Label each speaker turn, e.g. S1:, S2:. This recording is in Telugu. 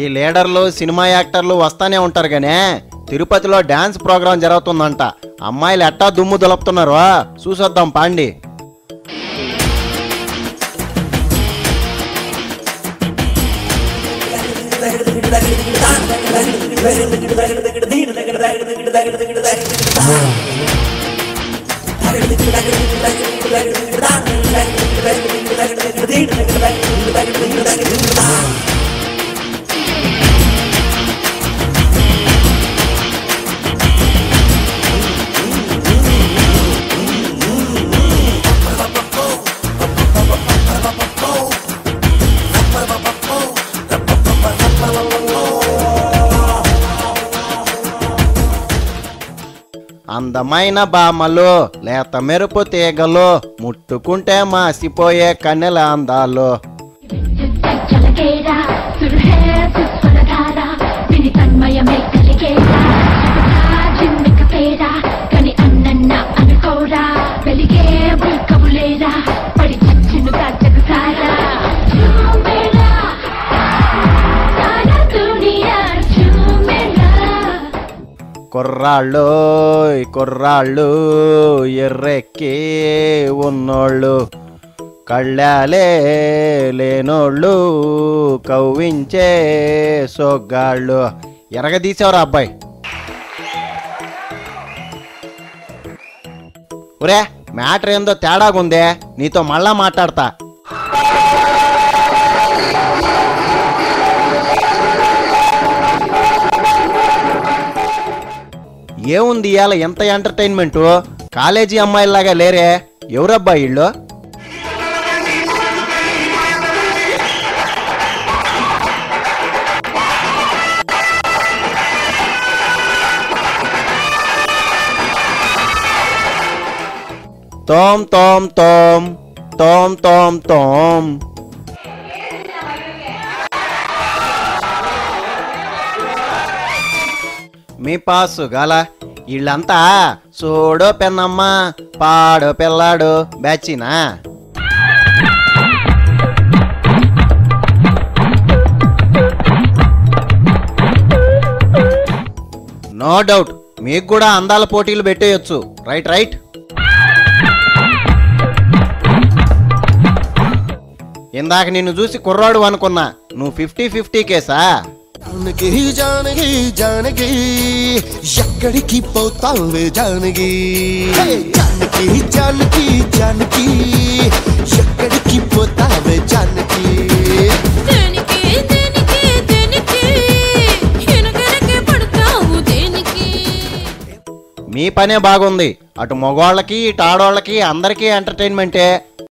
S1: ఈ లీడర్లు సినిమా యాక్టర్లు వస్తానే ఉంటారు గానే తిరుపతిలో డాన్స్ ప్రోగ్రాం జరుగుతుందంట. అమ్మాయిలు ఎట్టా దుమ్ము దులుపుతున్నారు చూసొద్దాం పాండి. అందమైన బామలు లేత మెరుపు తీగలు ముట్టుకుంటే మాసిపోయే కన్నెల అందాలు. కుర్రాళ్ళు కుర్రాళ్ళు ఎర్రెక్కి ఉన్నోళ్ళు కళ్ళాలే లేనోళ్ళు కవ్వించే సొగ్గాళ్ళు. ఎరగదీసేవరా అబ్బాయి. ఒరే మ్యాటర్ ఏందో తేడాగుందే, నీతో మళ్ళా మాట్లాడతా. ఏముంది ఇవాళ ఎంత ఎంటర్టైన్మెంటు? కాలేజీ అమ్మాయిలాగా లేరే, ఎవరబ్బా వీళ్ళు? తోమ్ తోమ్ తోమ్ తోమ్ తోమ్ తోమ్. మీ పాసు గాల వీళ్ళంతా సోడో పెన్నమ్మ పాడో పిల్లాడు బ్యాచినా? నో డౌట్ మీకు కూడా అందాల పోటీలు పెట్టేయచ్చు. Right right. ఇందాక నిన్ను చూసి కుర్రాడు అనుకున్నా, నువ్వు 50-50 కేసా?
S2: జానకి జానకి జానకి ఎక్కడికి పోతావే జానకి, జానకి జానకి జానకి ఎక్కడికి పోతావే జానకి.
S1: మీ పనే బాగుంది. అటు మగవాళ్ళకి ఇటు ఆడవాళ్ళకి అందరికీ ఎంటర్టైన్మెంటే.